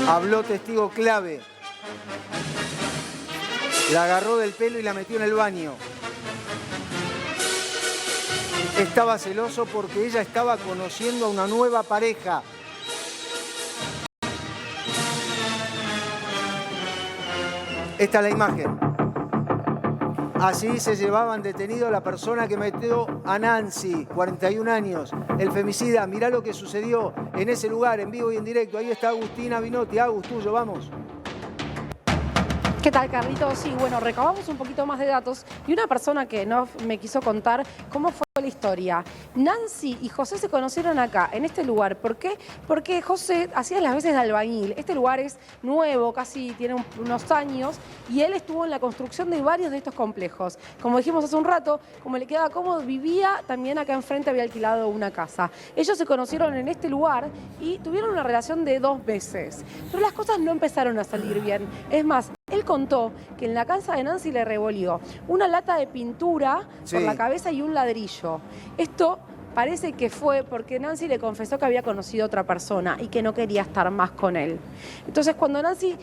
Habló testigo clave. La agarró del pelo y la metió en el baño. Estaba celoso porque ella estaba conociendo a una nueva pareja. Esta es la imagen. Así se llevaban detenido a la persona que metió a Nancy, 41 años, el femicida. Mirá lo que sucedió en ese lugar, en vivo y en directo. Ahí está Agustina Binotti. Agus, tuyo, vamos. ¿Qué tal, Carlitos? Sí, bueno, recabamos un poquito más de datos y una persona que no me quiso contar cómo fue la historia. Nancy y José se conocieron acá, en este lugar. ¿Por qué? Porque José hacía las veces de albañil. Este lugar es nuevo, casi tiene unos años, y él estuvo en la construcción de varios de estos complejos. Como dijimos hace un rato, como le quedaba cómodo, vivía también acá enfrente, había alquilado una casa. Ellos se conocieron en este lugar y tuvieron una relación de 2 meses. Pero las cosas no empezaron a salir bien. Es más, él contó que en la casa de Nancy le revolvió una lata de pintura por la cabeza y un ladrillo. Esto parece que fue porque Nancy le confesó que había conocido a otra persona y que no quería estar más con él. Entonces, cuando Nancy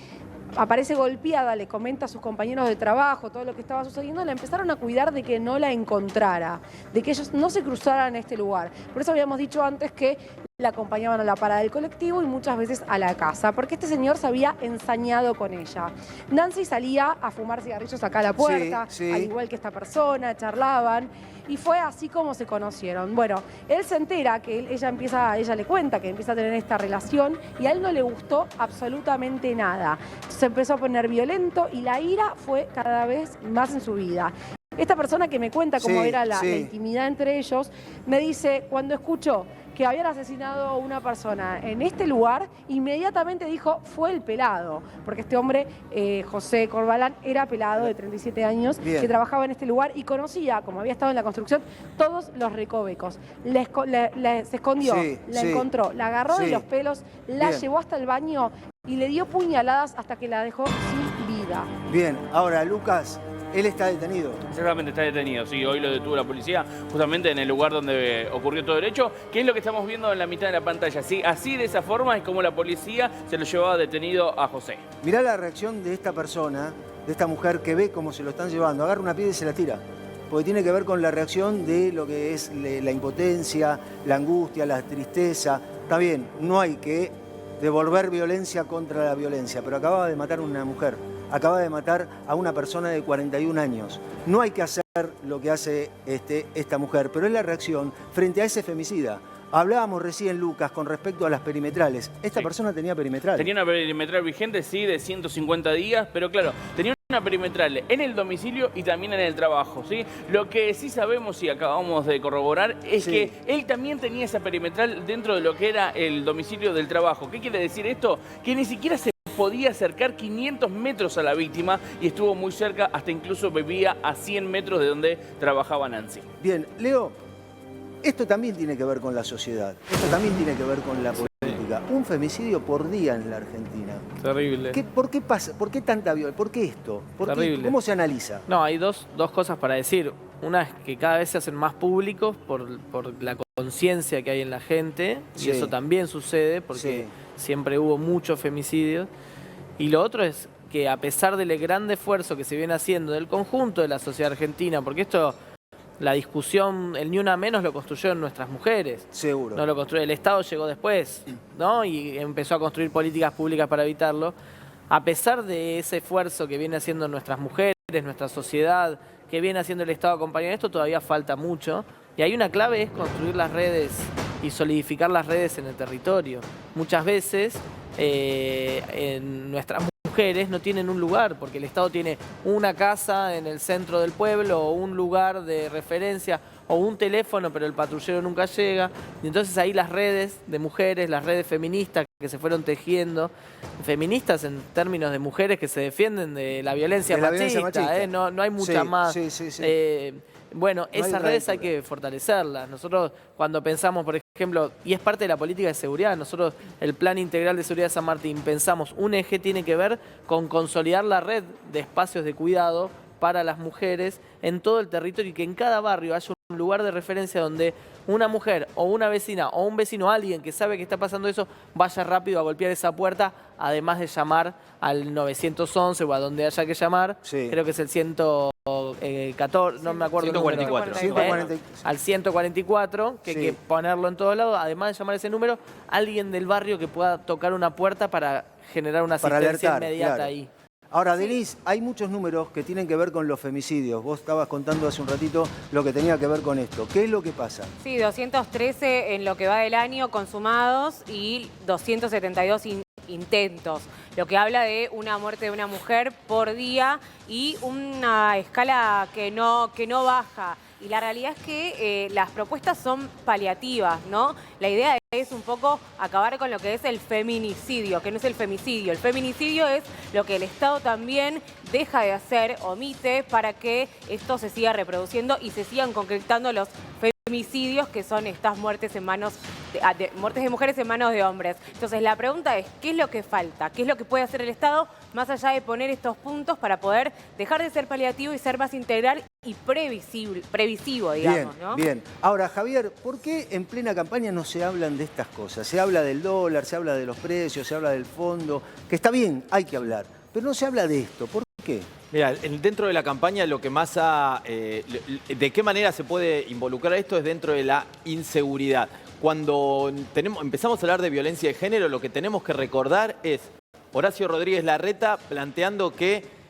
aparece golpeada, le comenta a sus compañeros de trabajo todo lo que estaba sucediendo, le empezaron a cuidar de que no la encontrara, de que ellos no se cruzaran en este lugar. Por eso habíamos dicho antes que la acompañaban a la parada del colectivo y muchas veces a la casa, porque este señor se había ensañado con ella. Nancy salía a fumar cigarrillos acá a la puerta, al igual que esta persona, charlaban, y fue así como se conocieron. Bueno, él se entera que ella le cuenta que empieza a tener esta relación y a él no le gustó absolutamente nada. Se empezó a poner violento y la ira fue cada vez más en su vida. Esta persona que me cuenta cómo era la intimidad entre ellos, me dice, cuando escuchó que habían asesinado a una persona en este lugar, inmediatamente dijo, fue el pelado. Porque este hombre, José Corbalán, era pelado de 37 años, que trabajaba en este lugar y conocía, como había estado en la construcción, todos los recovecos. Se escondió, la encontró, la agarró de los pelos, la llevó hasta el baño y le dio puñaladas hasta que la dejó sin vida. Bien, ahora Lucas, él está detenido. Exactamente, está detenido. Sí, hoy lo detuvo la policía justamente en el lugar donde ocurrió todo el hecho, que es lo que estamos viendo en la mitad de la pantalla. Sí, así de esa forma es como la policía se lo llevaba detenido a José. Mirá la reacción de esta persona, de esta mujer que ve cómo se lo están llevando. Agarra una piedra y se la tira. Porque tiene que ver con la reacción de lo que es la impotencia, la angustia, la tristeza. Está bien, no hay que devolver violencia contra la violencia, pero acababa de matar a una mujer. Acaba de matar a una persona de 41 años. No hay que hacer lo que hace esta mujer, pero es la reacción frente a ese femicida. Hablábamos recién, Lucas, con respecto a las perimetrales. Esta persona tenía perimetral. Tenía una perimetral vigente, sí, de 150 días, pero claro, tenía una perimetral en el domicilio y también en el trabajo, ¿sí? Lo que sí sabemos y acabamos de corroborar es que él también tenía esa perimetral dentro de lo que era el domicilio del trabajo. ¿Qué quiere decir esto? Que ni siquiera se podía acercar 500 metros a la víctima y estuvo muy cerca, hasta incluso vivía a 100 metros de donde trabajaba Nancy. Bien, Leo, esto también tiene que ver con la sociedad, esto también tiene que ver con la política. Un femicidio por día en la Argentina. Terrible. ¿Por qué pasa? ¿Por qué tanta violencia? ¿Por qué esto? Terrible. ¿Cómo se analiza? No, hay dos cosas para decir. Una es que cada vez se hacen más públicos por la conciencia que hay en la gente, y eso también sucede porque siempre hubo muchos femicidios. Y lo otro es que a pesar del gran esfuerzo que se viene haciendo del conjunto de la sociedad argentina, porque esto, la discusión, el ni una menos lo construyeron nuestras mujeres. Seguro. No lo construyó, el Estado llegó después, ¿no? Y empezó a construir políticas públicas para evitarlo. A pesar de ese esfuerzo que viene haciendo nuestras mujeres, nuestra sociedad, que viene haciendo el Estado acompañando esto, todavía falta mucho. Y hay una clave, es construir las redes y solidificar las redes en el territorio. Muchas veces nuestras mujeres no tienen un lugar, porque el Estado tiene una casa en el centro del pueblo o un lugar de referencia o un teléfono, pero el patrullero nunca llega. Y entonces ahí las redes de mujeres, las redes feministas que se fueron tejiendo, feministas en términos de mujeres que se defienden de la violencia machista. No hay mucha más. Bueno, esas redes hay que fortalecerlas. Nosotros cuando pensamos, por ejemplo, y es parte de la política de seguridad, nosotros el Plan Integral de Seguridad de San Martín pensamos, un eje tiene que ver con consolidar la red de espacios de cuidado para las mujeres en todo el territorio y que en cada barrio haya un lugar de referencia donde una mujer o una vecina o un vecino, alguien que sabe que está pasando eso, vaya rápido a golpear esa puerta, además de llamar al 911 o a donde haya que llamar. Sí. Creo que es el 114, no me acuerdo el número. 144. Al 144, que hay que ponerlo en todos lados, además de llamar ese número, alguien del barrio que pueda tocar una puerta para generar una Para asistencia alertar, inmediata claro. ahí. Ahora, Denise, hay muchos números que tienen que ver con los femicidios. Vos estabas contando hace un ratito lo que tenía que ver con esto. ¿Qué es lo que pasa? Sí, 213 en lo que va del año consumados y 272 intentos, lo que habla de una muerte de una mujer por día y una escala que no baja. Y la realidad es que las propuestas son paliativas, ¿no? La idea es un poco acabar con lo que es el feminicidio, que no es el femicidio. El feminicidio es lo que el Estado también deja de hacer, omite, para que esto se siga reproduciendo y se sigan concretando los femicidios, que son estas muertes en manos muertes de mujeres en manos de hombres. Entonces la pregunta es, ¿qué es lo que falta? ¿Qué es lo que puede hacer el Estado más allá de poner estos puntos para poder dejar de ser paliativo y ser más integral y previsivo, digamos, ¿no? Bien. Ahora, Javier, ¿por qué en plena campaña no se hablan de estas cosas? Se habla del dólar, se habla de los precios, se habla del fondo, que está bien, hay que hablar, pero no se habla de esto. ¿Por qué? Mira, dentro de la campaña lo que más de qué manera se puede involucrar esto es dentro de la inseguridad. Cuando empezamos a hablar de violencia de género, lo que tenemos que recordar es Horacio Rodríguez Larreta planteando que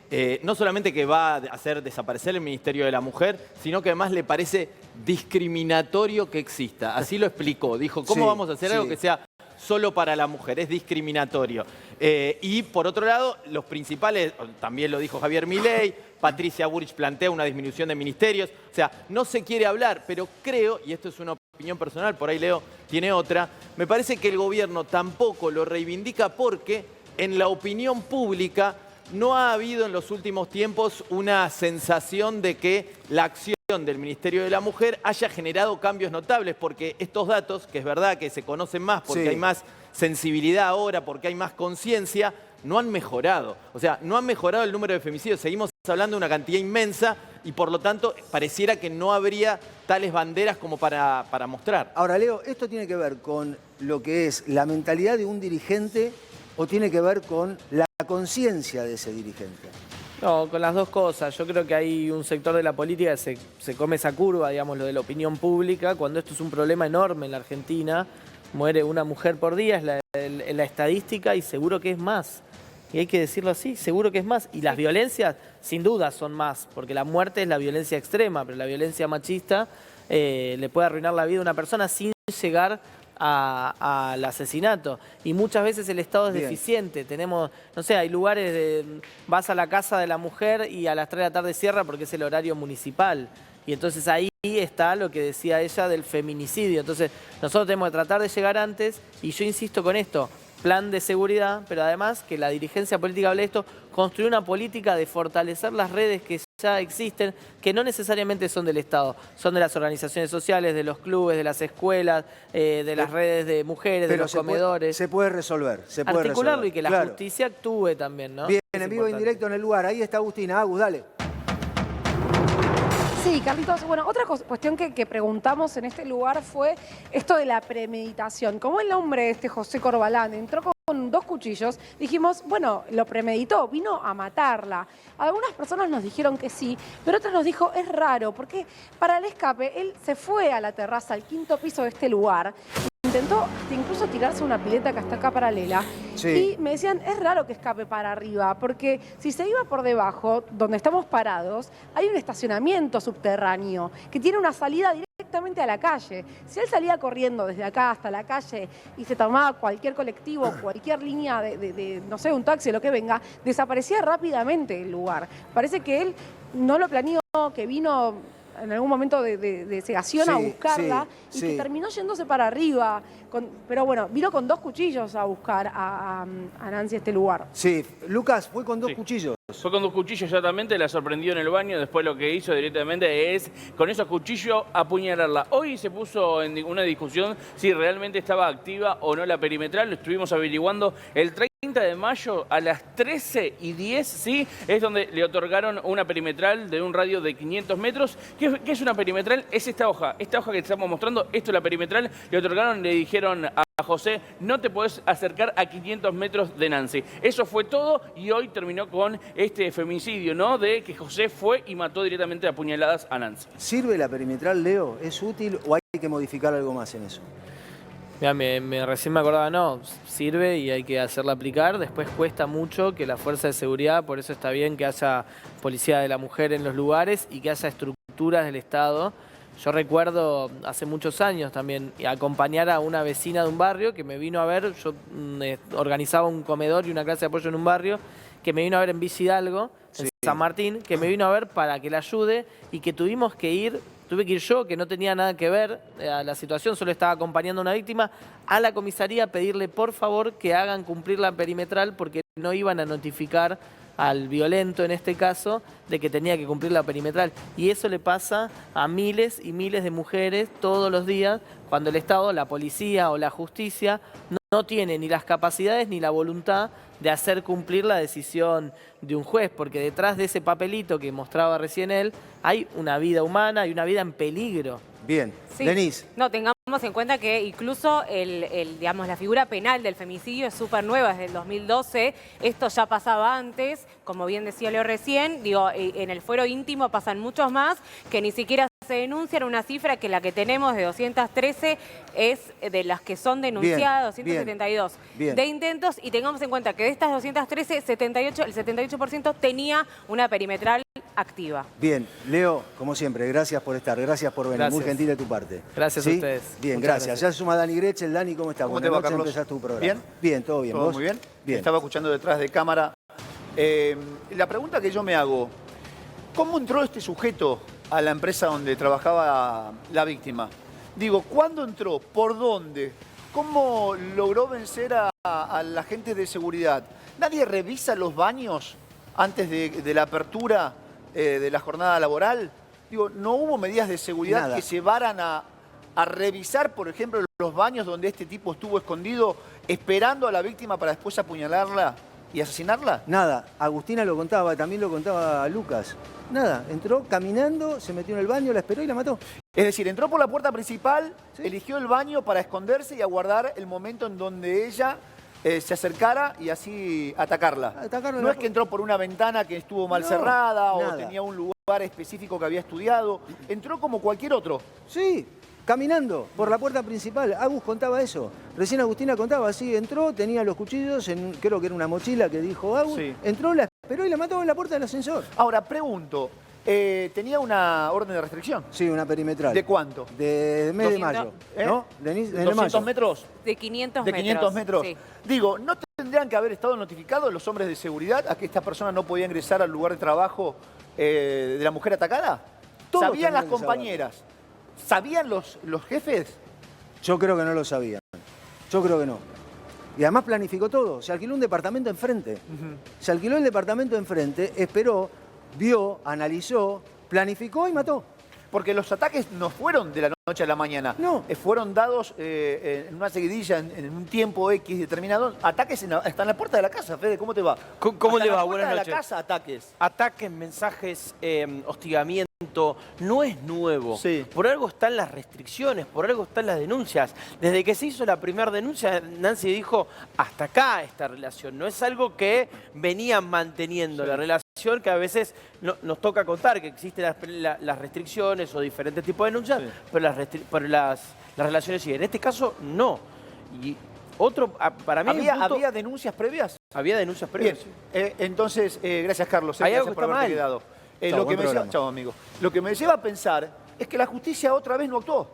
no solamente que va a hacer desaparecer el Ministerio de la Mujer, sino que además le parece discriminatorio que exista. Así lo explicó. Dijo, ¿cómo vamos a hacer algo que sea solo para la mujer? Es discriminatorio. Y por otro lado, los principales, también lo dijo Javier Milei, Patricia Bullrich plantea una disminución de ministerios. O sea, no se quiere hablar, pero creo, y esto es una opinión personal, por ahí Leo tiene otra, me parece que el gobierno tampoco lo reivindica porque en la opinión pública no ha habido en los últimos tiempos una sensación de que la acción del Ministerio de la Mujer haya generado cambios notables, porque estos datos, que es verdad que se conocen más porque hay más sensibilidad ahora, porque hay más conciencia, no han mejorado. O sea, no han mejorado el número de femicidios. Seguimos hablando de una cantidad inmensa y por lo tanto pareciera que no habría tales banderas como para mostrar. Ahora, Leo, ¿esto tiene que ver con lo que es la mentalidad de un dirigente o tiene que ver con la conciencia de ese dirigente? No, con las dos cosas. Yo creo que hay un sector de la política que se come esa curva, digamos, lo de la opinión pública, cuando esto es un problema enorme en la Argentina. Muere una mujer por día, es la estadística y seguro que es más. Y hay que decirlo así, seguro que es más. Y las violencias, sin duda, son más, porque la muerte es la violencia extrema, pero la violencia machista le puede arruinar la vida a una persona sin llegar al asesinato. Y muchas veces el Estado es deficiente. Tenemos, no sé, hay lugares vas a la casa de la mujer y a las 3 de la tarde cierra porque es el horario municipal. Y entonces ahí está lo que decía ella del feminicidio. Entonces nosotros tenemos que tratar de llegar antes, y yo insisto con esto, plan de seguridad, pero además que la dirigencia política hable de esto, construir una política de fortalecer las redes que ya existen, que no necesariamente son del Estado, son de las organizaciones sociales, de los clubes, de las escuelas, de las redes de mujeres, de los comedores. Se puede resolver, se puede articularlo resolver. y que la justicia actúe también, ¿no? Bien, Es en vivo e importante. indirecto en el lugar. Ahí está Agustina. Agus, dale. Sí, Carlitos, bueno, otra cuestión que preguntamos en este lugar fue esto de la premeditación. Como el hombre José Corbalán entró con 2 cuchillos, dijimos, bueno, lo premeditó, vino a matarla. Algunas personas nos dijeron que sí, pero otras nos dijo, es raro, porque para el escape él se fue a la terraza, al 5º piso de este lugar. Intentó incluso tirarse una pileta que está acá paralela. Y me decían, es raro que escape para arriba, porque si se iba por debajo, donde estamos parados, hay un estacionamiento subterráneo que tiene una salida directamente a la calle. Si él salía corriendo desde acá hasta la calle y se tomaba cualquier colectivo, cualquier línea no sé, un taxi, lo que venga, desaparecía rápidamente el lugar. Parece que él no lo planeó, que vino en algún momento de cegación a buscarla y que terminó yéndose para arriba. Pero bueno, vino con 2 cuchillos a buscar a Nancy a este lugar. Sí, Lucas fue con 2 cuchillos. Fue con 2 cuchillos exactamente, la sorprendió en el baño, después lo que hizo directamente es con esos cuchillos apuñalarla. Hoy se puso en una discusión si realmente estaba activa o no la perimetral, lo estuvimos averiguando. El de mayo a las 13:10, ¿sí? Es donde le otorgaron una perimetral de un radio de 500 metros. ¿Qué es una perimetral? Es esta hoja que te estamos mostrando. Esto es la perimetral. Le otorgaron, le dijeron a José, no te podés acercar a 500 metros de Nancy. Eso fue todo y hoy terminó con este femicidio, ¿no? De que José fue y mató directamente a puñaladas a Nancy. ¿Sirve la perimetral, Leo? ¿Es útil o hay que modificar algo más en eso? Mira, recién me acordaba, no, sirve y hay que hacerla aplicar. Después cuesta mucho que la fuerza de seguridad, por eso está bien que haya policía de la mujer en los lugares y que haya estructuras del Estado. Yo recuerdo hace muchos años también acompañar a una vecina de un barrio que me vino a ver, yo organizaba un comedor y una clase de apoyo en un barrio, que me vino a ver en Villa Hidalgo, en San Martín, que me vino a ver para que la ayude y que tuve que ir yo, que no tenía nada que ver a la situación, solo estaba acompañando a una víctima, a la comisaría a pedirle por favor que hagan cumplir la perimetral porque no iban a notificar al violento en este caso de que tenía que cumplir la perimetral. Y eso le pasa a miles y miles de mujeres todos los días cuando el Estado, la policía o la justicia no tiene ni las capacidades ni la voluntad de hacer cumplir la decisión de un juez, porque detrás de ese papelito que mostraba recién él hay una vida humana, hay una vida en peligro. Bien. Sí. Denise. No, tengamos en cuenta que incluso digamos, la figura penal del femicidio es súper nueva, desde el 2012. Esto ya pasaba antes, como bien decía Leo recién. Digo, en el fuero íntimo pasan muchos más que ni siquiera se denuncian. Una cifra que la que tenemos de 213 es de las que son denunciadas, 272 de intentos. Y tengamos en cuenta que de estas 213, el 78% tenía una perimetral activa. Bien, Leo, como siempre, gracias por estar, gracias por venir, Gracias. muy gentil de tu parte. Gracias a ustedes. Bien, Muchas gracias. gracias. Ya se suma Dani Gretchen. Dani, ¿cómo estás? ¿Cómo te va, Buenas noches, Carlos? empezás tu programa. ¿Bien? Bien, todo bien. ¿Todo ¿Vos? muy bien? Bien. Estaba escuchando detrás de cámara. La pregunta que yo me hago, ¿cómo entró este sujeto a la empresa donde trabajaba la víctima? Digo, ¿cuándo entró? ¿Por dónde? ¿Cómo logró vencer a la gente de seguridad? ¿Nadie revisa los baños antes de la apertura de la jornada laboral? Digo, ¿no hubo medidas de seguridad Nada. que llevaran a revisar, por ejemplo, los baños donde este tipo estuvo escondido esperando a la víctima para después apuñalarla y asesinarla? Nada, Agustina lo contaba, también lo contaba Lucas. Nada, entró caminando, se metió en el baño, la esperó y la mató. Es decir, entró por la puerta principal, eligió el baño para esconderse y aguardar el momento en donde ella se acercara y así atacarla. No es que entró por una ventana que estuvo mal cerrada o tenía un lugar específico que había estudiado. Entró como cualquier otro. Sí, caminando por la puerta principal. Agus contaba eso. Recién Agustina contaba, así entró, tenía los cuchillos, creo que era una mochila que dijo Agus. Sí. Entró, la esperó y la mató en la puerta del ascensor. Ahora, pregunto, ¿tenía una orden de restricción? Sí, una perimetral. ¿De cuánto? De mes de 200, mayo. ¿eh? ¿No? Denise, de 200 mayo. metros. De 500 De 500 metros. Sí. Digo, ¿no tendrían que haber estado notificados los hombres de seguridad a que esta persona no podía ingresar al lugar de trabajo de la mujer atacada? Todos ¿Sabían las tendrían que compañeras? ¿Sabían los jefes? Yo creo que no lo sabían. Yo creo que no. Y además planificó todo. Se alquiló un departamento enfrente. Se alquiló el departamento enfrente, esperó, vio, analizó, planificó y mató. Porque los ataques no fueron de la noche a la mañana. No. Fueron dados en una seguidilla, en un tiempo X determinado. Ataques hasta en la puerta de la casa, Fede, ¿cómo te va? ¿Cómo Hasta le en va? la puerta Buenas de noches. la casa, ataques. Ataques, mensajes, hostigamiento, no es nuevo. Sí. Por algo están las restricciones, por algo están las denuncias. Desde que se hizo la primera denuncia, Nancy dijo, hasta acá esta relación. No es algo que venían manteniendo, la relación que a veces nos toca contar, que existen las restricciones o diferentes tipos de denuncias, pero las relaciones siguen. En este caso, no. Y otro, para mí... ¿Había denuncias previas? Había denuncias previas. Bien, entonces, gracias Carlos, Hay gracias algo que por está haberte mal. quedado. Chao, Lo que buen me lleva, programa. chao, amigo. Lo que me lleva a pensar es que la justicia otra vez no actuó.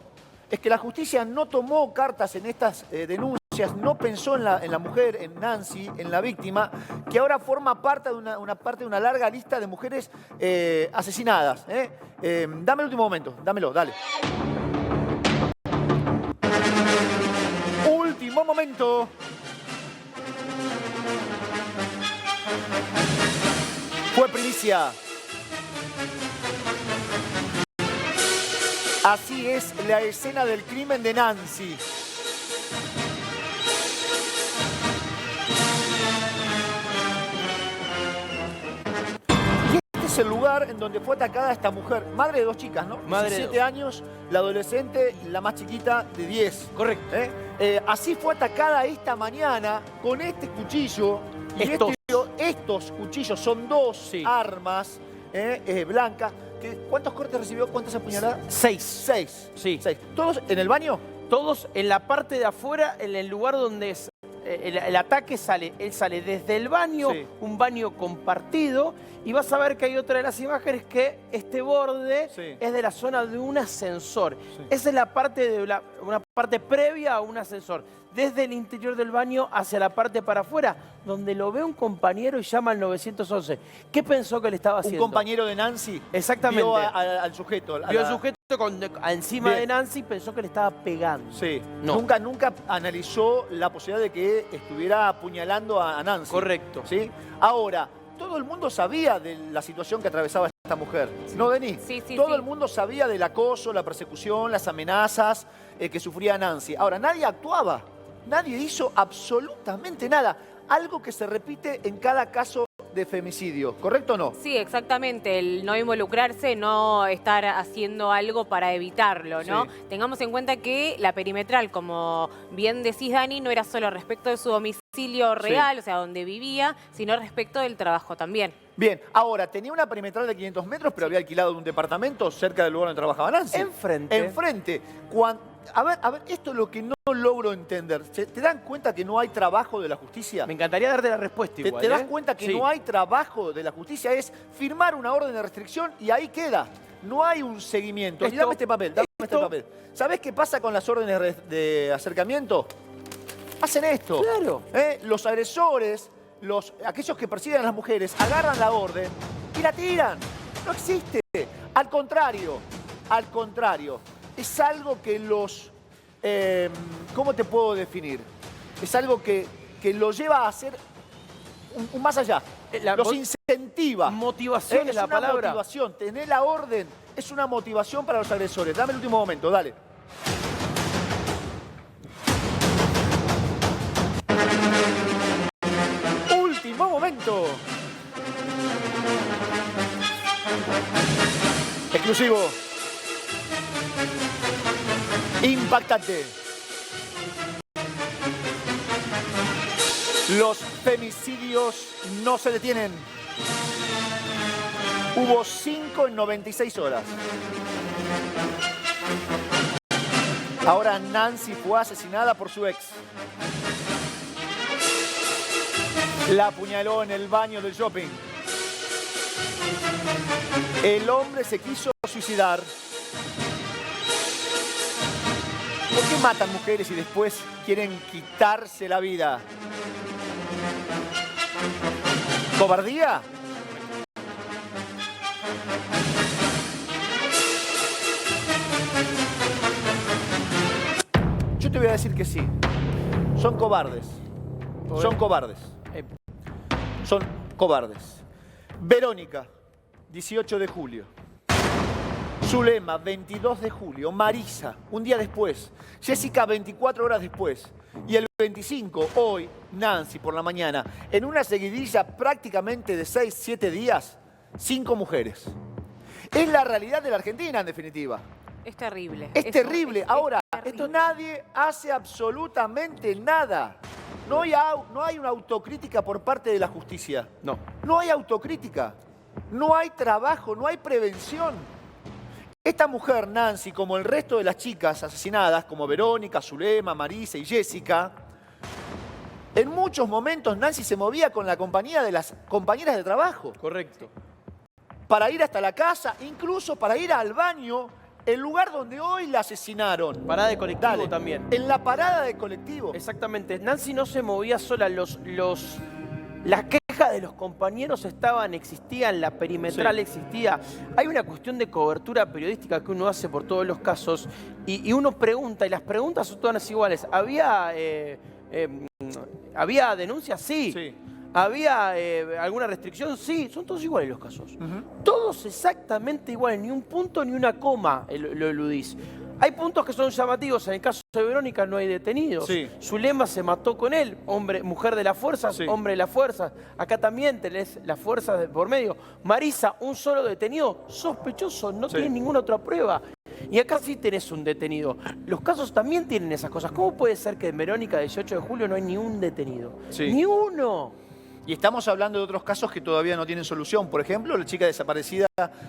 Es que la justicia no tomó cartas en estas denuncias, no pensó en la mujer, en Nancy, en la víctima, que ahora forma parte de una larga lista de mujeres asesinadas. Dame el último momento, dámelo, dale. Último momento. Fue primicia. Así es la escena del crimen de Nancy. es el lugar en donde fue atacada esta mujer, madre de 2 chicas, ¿no? Madre de 17 años, la adolescente, la más chiquita de 10. Correcto. Así fue atacada esta mañana con este cuchillo. Y estos cuchillos son 2 armas blancas. ¿Cuántos cortes recibió? ¿Cuántas apuñaladas? 6. 6. Sí. 6. ¿Todos en el baño? Todos en la parte de afuera, en el lugar donde es, el ataque sale. Él sale desde el baño, un baño compartido, y vas a ver que hay otra de las imágenes que este borde es de la zona de un ascensor. Esa es la parte de una parte previa a un ascensor. Desde el interior del baño hacia la parte para afuera, donde lo ve un compañero y llama al 911. ¿Qué pensó que le estaba haciendo? Un compañero de Nancy. Exactamente. Vio al sujeto. Vio al sujeto encima de Nancy y pensó que le estaba pegando. Sí. No. Nunca analizó la posibilidad de que estuviera apuñalando a Nancy. Correcto. ¿Sí? Ahora, todo el mundo sabía de la situación que atravesaba esta mujer. ¿No, Denis? Sí, todo el mundo sabía del acoso, la persecución, las amenazas que sufría Nancy. Ahora, nadie actuaba. Nadie hizo absolutamente nada. Algo que se repite en cada caso de femicidio, ¿correcto o no? Sí, exactamente. El no involucrarse, no estar haciendo algo para evitarlo, ¿no? Sí. Tengamos en cuenta que la perimetral, como bien decís, Dani, no era solo respecto de su domicilio real, o sea, donde vivía, sino respecto del trabajo también. Bien, ahora, tenía una perimetral de 500 metros, pero había alquilado un departamento cerca del lugar donde trabajaba Nancy. Enfrente. Enfrente. A ver, esto es lo que no logro entender. ¿Te dan cuenta que no hay trabajo de la justicia? Me encantaría darte la respuesta igual. ¿Te das cuenta que no hay trabajo de la justicia? Es firmar una orden de restricción y ahí queda. No hay un seguimiento. Y dame este papel, este papel. ¿Sabés qué pasa con las órdenes de acercamiento? Hacen esto. Claro. Los agresores, aquellos que persiguen a las mujeres, agarran la orden y la tiran. No existe. Al contrario. Es algo que ¿cómo te puedo definir? Es algo que lo lleva a hacer un más allá. Los incentiva. Motivación es la palabra. Es una motivación. Tener la orden es una motivación para los agresores. Dame el último momento, dale. Último momento. Exclusivo. Impactante. Los femicidios no se detienen. Hubo 5 en 96 horas. Ahora Nancy fue asesinada por su ex. La apuñaló en el baño del shopping. El hombre se quiso suicidar. ¿Por qué matan mujeres y después quieren quitarse la vida? ¿Cobardía? Yo te voy a decir que sí. Son cobardes. Son cobardes. Son cobardes. Verónica, 18 de julio. Zulema, 22 de julio. Marisa, un día después. Jessica, 24 horas después. Y el 25, hoy, Nancy, por la mañana. En una seguidilla prácticamente de 6, 7 días, 5 mujeres. Es la realidad de la Argentina, en definitiva. Es terrible. Es terrible. Ahora, terrible. esto nadie hace absolutamente nada. No hay una autocrítica por parte de la justicia. No. No hay autocrítica. No hay trabajo, no hay prevención. Esta mujer, Nancy, como el resto de las chicas asesinadas, como Verónica, Zulema, Marisa y Jessica, en muchos momentos Nancy se movía con la compañía de las compañeras de trabajo. Correcto. Para ir hasta la casa, incluso para ir al baño, el lugar donde hoy la asesinaron. Parada de colectivo también. En la parada de colectivo. Exactamente. Nancy no se movía sola. Las quejas de los compañeros existían, la perimetral existía. Hay una cuestión de cobertura periodística que uno hace por todos los casos y uno pregunta, y las preguntas son todas iguales. ¿Había denuncias? Sí. ¿Había alguna restricción? Sí. Son todos iguales los casos. Todos exactamente iguales. Ni un punto ni una coma lo eludís. Hay puntos que son llamativos. En el caso de Verónica no hay detenidos. Sí. Zulema se mató con él, mujer de las fuerzas, Sí. hombre de las fuerzas. Acá también tenés las fuerzas por medio. Marisa, un solo detenido, sospechoso, no tiene ninguna otra prueba. Y acá sí tenés un detenido. Los casos también tienen esas cosas. ¿Cómo puede ser que en Verónica, 18 de julio, no hay ni un detenido? Sí. ¡Ni uno! Y estamos hablando de otros casos que todavía no tienen solución. Por ejemplo, la chica desaparecida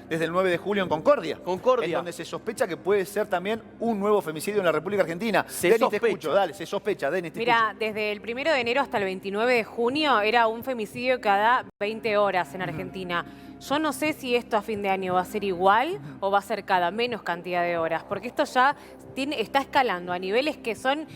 desde el 9 de julio en Concordia. En donde se sospecha que puede ser también un nuevo femicidio en la República Argentina. Denny, te escucho, dale, se sospecha, Denny, te Mira, escucho. desde el 1 de enero hasta el 29 de junio era un femicidio cada 20 horas en Argentina. Yo no sé si esto a fin de año va a ser igual o va a ser cada menos cantidad de horas, porque esto ya está escalando a niveles que son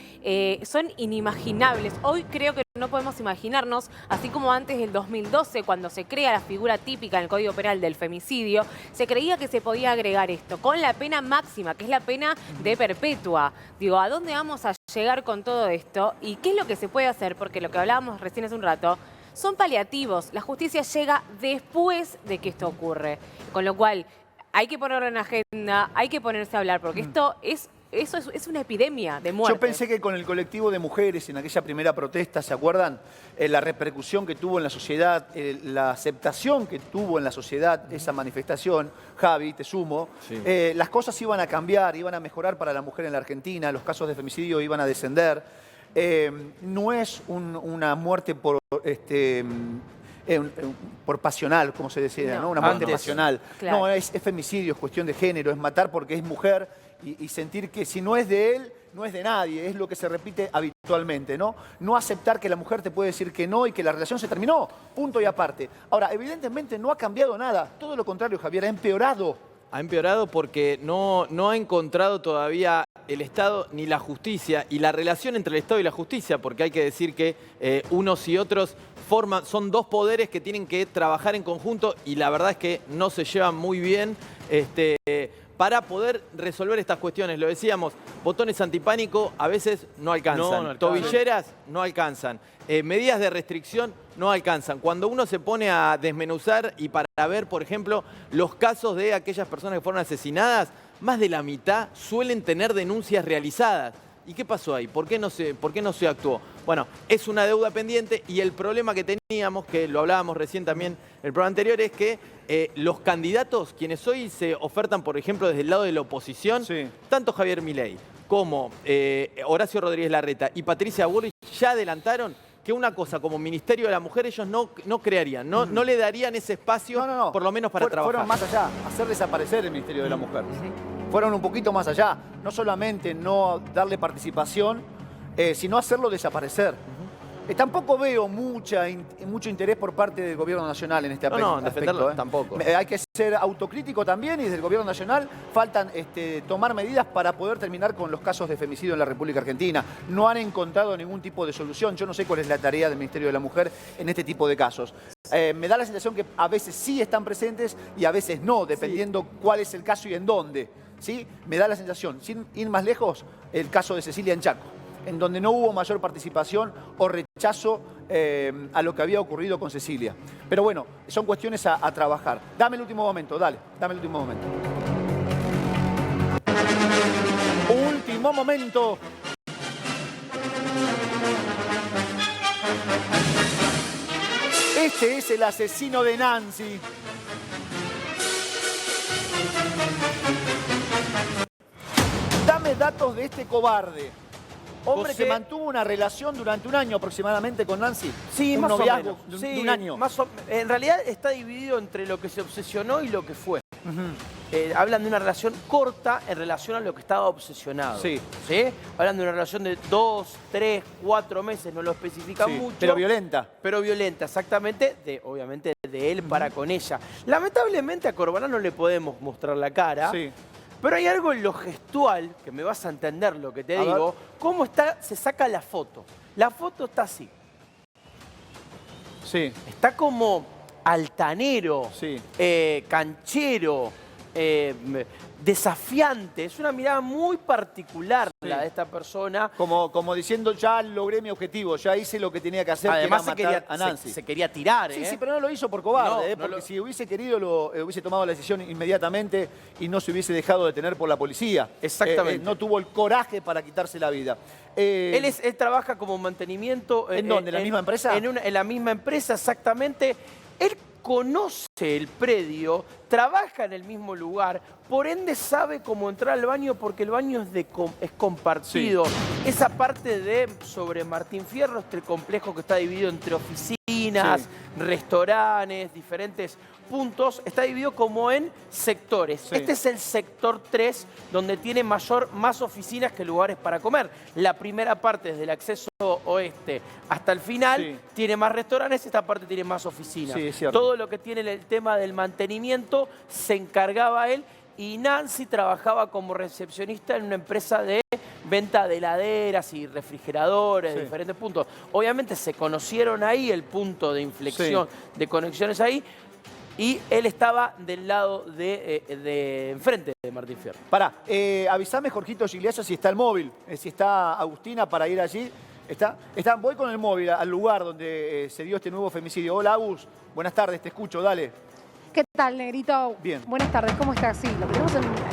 inimaginables. Hoy creo que no podemos imaginarnos, así como antes del 2012, cuando se crea la figura típica en el Código Penal del femicidio, se creía que se podía agregar esto con la pena máxima, que es la pena de perpetua. Digo, ¿a dónde vamos a llegar con todo esto? ¿Y qué es lo que se puede hacer? Porque lo que hablábamos recién hace un rato, son paliativos. La justicia llega después de que esto ocurre. Con lo cual, hay que ponerlo en agenda, hay que ponerse a hablar, porque esto es una epidemia de muerte. Yo pensé que con el colectivo de mujeres en aquella primera protesta, ¿se acuerdan? La repercusión que tuvo en la sociedad, la aceptación que tuvo en la sociedad esa manifestación, Javi, te sumo, las cosas iban a cambiar, iban a mejorar para la mujer en la Argentina, los casos de femicidio iban a descender. No es una muerte por pasional, como se decía, ¿no? Una muerte pasional. Claro. No, es femicidio, es cuestión de género, es matar porque es mujer y sentir que si no es de él, no es de nadie, es lo que se repite habitualmente, ¿no? No aceptar que la mujer te puede decir que no y que la relación se terminó, punto y aparte. Ahora, evidentemente no ha cambiado nada, todo lo contrario, Javier, ha empeorado. Ha empeorado porque no ha encontrado todavía el Estado ni la justicia y la relación entre el Estado y la justicia, porque hay que decir que unos y otros son dos poderes que tienen que trabajar en conjunto y la verdad es que no se llevan muy bien para poder resolver estas cuestiones. Lo decíamos, botones antipánico a veces no alcanzan, tobilleras no alcanzan, medidas de restricción no alcanzan. Cuando uno se pone a desmenuzar y para ver, por ejemplo, los casos de aquellas personas que fueron asesinadas, más de la mitad suelen tener denuncias realizadas. ¿Y qué pasó ahí? ¿Por qué no se actuó? Bueno, es una deuda pendiente y el problema que teníamos, que lo hablábamos recién también en el programa anterior, es que los candidatos, quienes hoy se ofertan, por ejemplo, desde el lado de la oposición, tanto Javier Milei como Horacio Rodríguez Larreta y Patricia Bullrich ya adelantaron que una cosa como Ministerio de la Mujer ellos no crearían, no le darían ese espacio, por lo menos para trabajar. Fueron más allá, hacer desaparecer el Ministerio de la Mujer. Fueron un poquito más allá, no solamente no darle participación, sino hacerlo desaparecer. Tampoco veo mucho interés por parte del Gobierno Nacional en este aspecto. No, defenderlo tampoco. Hay que ser autocrítico también y desde el Gobierno Nacional faltan tomar medidas para poder terminar con los casos de femicidio en la República Argentina. No han encontrado ningún tipo de solución. Yo no sé cuál es la tarea del Ministerio de la Mujer en este tipo de casos. Me da la sensación que a veces sí están presentes y a veces no, dependiendo cuál es el caso y en dónde. ¿Sí? Me da la sensación, sin ir más lejos, el caso de Cecilia en Chaco, en donde no hubo mayor participación o rechazo a lo que había ocurrido con Cecilia. Pero bueno, son cuestiones a trabajar. Dame el último momento, dale, dame el último momento. Último momento. Este es el asesino de Nancy. Dame datos de este cobarde. Hombre que mantuvo una relación durante un año aproximadamente con Nancy. Sí, un más noviazgo o menos. de un año. En realidad está dividido entre lo que se obsesionó y lo que fue. Hablan de una relación corta en relación a lo que estaba obsesionado. Sí. Hablan de una relación de 2, 3, 4 meses, no lo especifican mucho. Pero violenta. Pero violenta, exactamente, obviamente de él para con ella. Lamentablemente a Corbalán no le podemos mostrar la cara. Sí. Pero hay algo en lo gestual, que me vas a entender lo que te digo, cómo se saca la foto. La foto está así. Sí. Está como altanero, canchero, desafiante. Es una mirada muy particular la la de esta persona. Como diciendo, ya logré mi objetivo, ya hice lo que tenía que hacer, Además que era matar a Nancy. se quería tirar, ¿eh? Sí, pero no lo hizo por cobarde, No, porque si hubiese querido, hubiese tomado la decisión inmediatamente y no se hubiese dejado detener por la policía. Exactamente. No tuvo el coraje para quitarse la vida. Él trabaja como mantenimiento. ¿En dónde? ¿En la misma empresa? En la misma empresa, exactamente. Él conoce el predio, trabaja en el mismo lugar, por ende sabe cómo entrar al baño porque el baño es compartido. Sí. Esa parte sobre Martín Fierro, este complejo que está dividido entre oficinas, restaurantes, diferentes puntos, está dividido como en sectores. Sí. Este es el sector 3, donde tiene más oficinas que lugares para comer. La primera parte, desde el acceso oeste hasta el final, tiene más restaurantes, esta parte tiene más oficinas. Sí, es cierto. Todo lo que tiene el tema del mantenimiento se encargaba él, y Nancy trabajaba como recepcionista en una empresa de venta de heladeras y refrigeradores, de diferentes puntos. Obviamente se conocieron ahí, el punto de inflexión, de conexiones ahí, y él estaba del lado de enfrente de Martín Fierro. Pará, avísame, Jorgito Gigliasa, si está el móvil, si está Agustina para ir allí. Voy con el móvil al lugar donde se dio este nuevo femicidio. Hola, Agus. Buenas tardes, te escucho, dale. ¿Qué tal, Negrito? Bien. Buenas tardes, ¿cómo estás? Sí,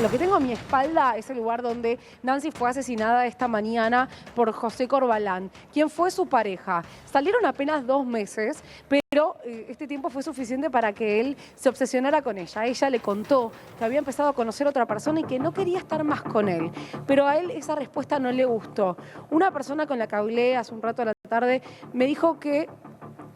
lo que tengo a mi espalda es el lugar donde Nancy fue asesinada esta mañana por José Corbalán, quien fue su pareja. Salieron apenas 2 meses, pero este tiempo fue suficiente para que él se obsesionara con ella. Ella le contó que había empezado a conocer a otra persona y que no quería estar más con él. Pero a él esa respuesta no le gustó. Una persona con la que hablé hace un rato a la tarde me dijo que